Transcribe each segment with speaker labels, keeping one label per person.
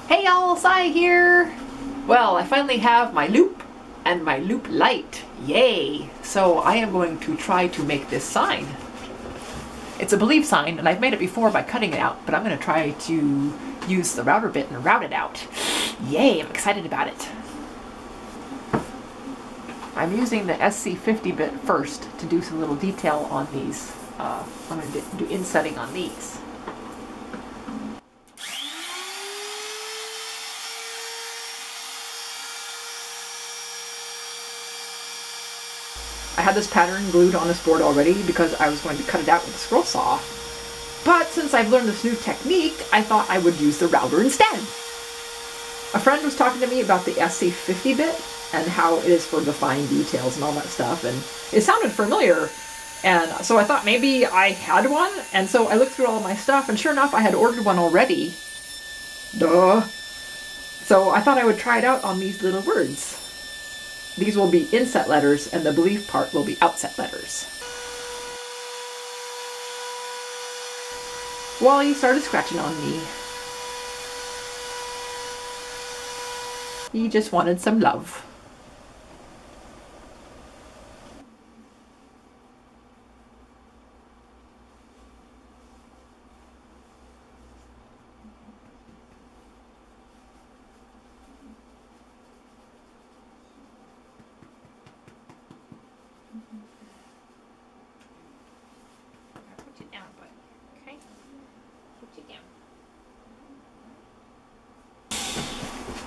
Speaker 1: Hey y'all, Sai here! Well, I finally have my loop and my loop light. Yay! So I am going to try to make this sign. It's a believe sign, and I've made it before by cutting it out, but I'm going to try to use the router bit and route it out. Yay! I'm excited about it. I'm using the SC50 bit first to do some little detail on these. I'm going to do insetting on these. I had this pattern glued on this board already because I was going to cut it out with a scroll saw. But since I've learned this new technique, I thought I would use the router instead. A friend was talking to me about the SC50 bit and how it is for the fine details and all that stuff, and it sounded familiar. And so I thought maybe I had one, and so I looked through all my stuff, and sure enough, I had ordered one already. Duh! So I thought I would try it out on these little words. These will be inset letters, and the belief part will be outset letters. Wally started scratching on me. He just wanted some love.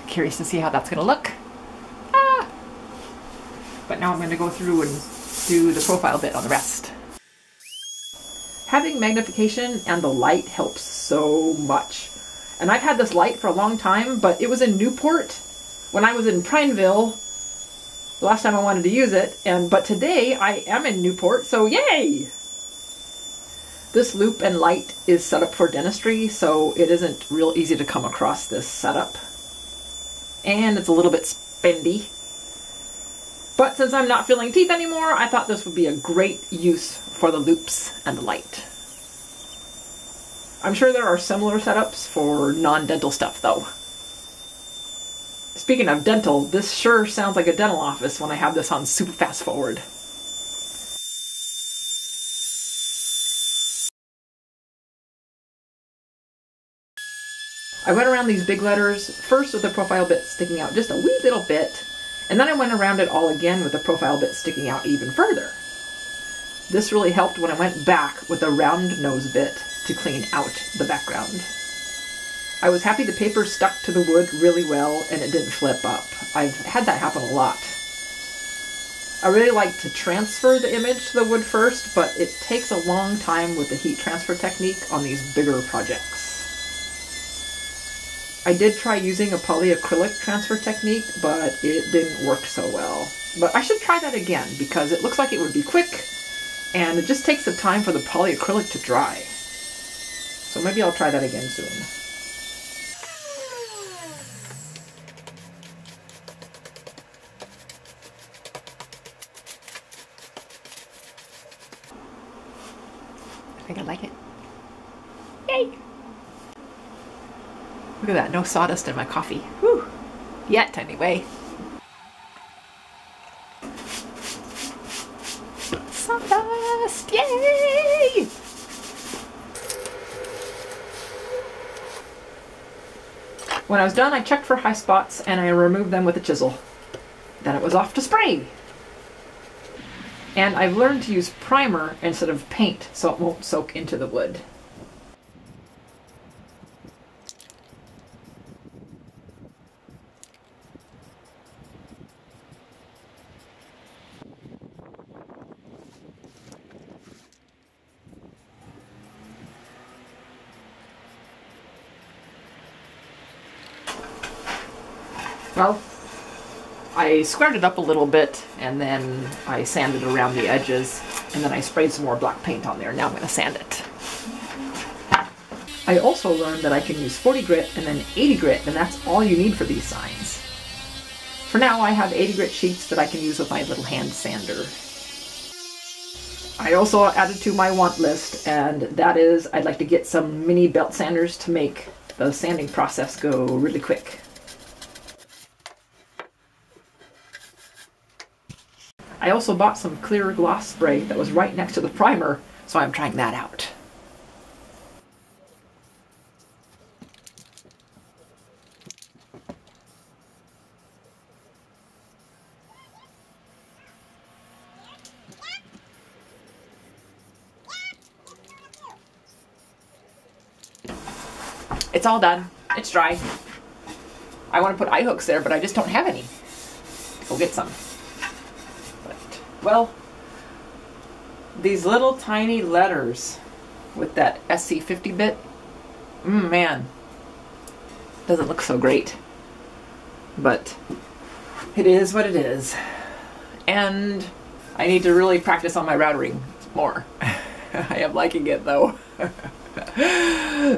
Speaker 1: Curious to see how that's going to look. But now I'm going to go through and do the profile bit on the rest. Having magnification and the light helps so much. And I've had this light for a long time, but it was in Newport when I was in Prineville the last time I wanted to use it. But today I am in Newport, so yay! This loop and light is set up for dentistry, so it isn't real easy to come across this setup. And it's a little bit spendy. But since I'm not filling teeth anymore, I thought this would be a great use for the loops and the light. I'm sure there are similar setups for non-dental stuff though. Speaking of dental, this sure sounds like a dental office when I have this on super fast forward. I went around these big letters, first with the profile bit sticking out just a wee little bit, and then I went around it all again with the profile bit sticking out even further. This really helped when I went back with a round nose bit to clean out the background. I was happy the paper stuck to the wood really well and it didn't flip up. I've had that happen a lot. I really like to transfer the image to the wood first, but it takes a long time with the heat transfer technique on these bigger projects. I did try using a polyacrylic transfer technique, but it didn't work so well. But I should try that again because it looks like it would be quick and it just takes the time for the polyacrylic to dry. So maybe I'll try that again soon. I think I like it. Yay! Look at that, no sawdust in my coffee. Whew. Yet, anyway. Sawdust! Yay! When I was done, I checked for high spots and I removed them with a chisel. Then it was off to spray. And I've learned to use primer instead of paint so it won't soak into the wood. Well, I squared it up a little bit and then I sanded around the edges and then I sprayed some more black paint on there. Now I'm going to sand it. I also learned that I can use 40 grit and then 80 grit, and that's all you need for these signs. For now I have 80 grit sheets that I can use with my little hand sander. I also added to my want list, and that is I'd like to get some mini belt sanders to make the sanding process go really quick. I also bought some clear gloss spray that was right next to the primer, so I'm trying that out. It's all done. It's dry. I want to put eye hooks there, but I just don't have any. Go get some. But, well, these little tiny letters with that SC50 bit, man, doesn't look so great. But it is what it is. And I need to really practice on my routering more. I am liking it though.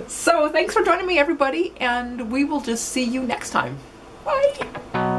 Speaker 1: So thanks for joining me, everybody, and we will just see you next time. Bye!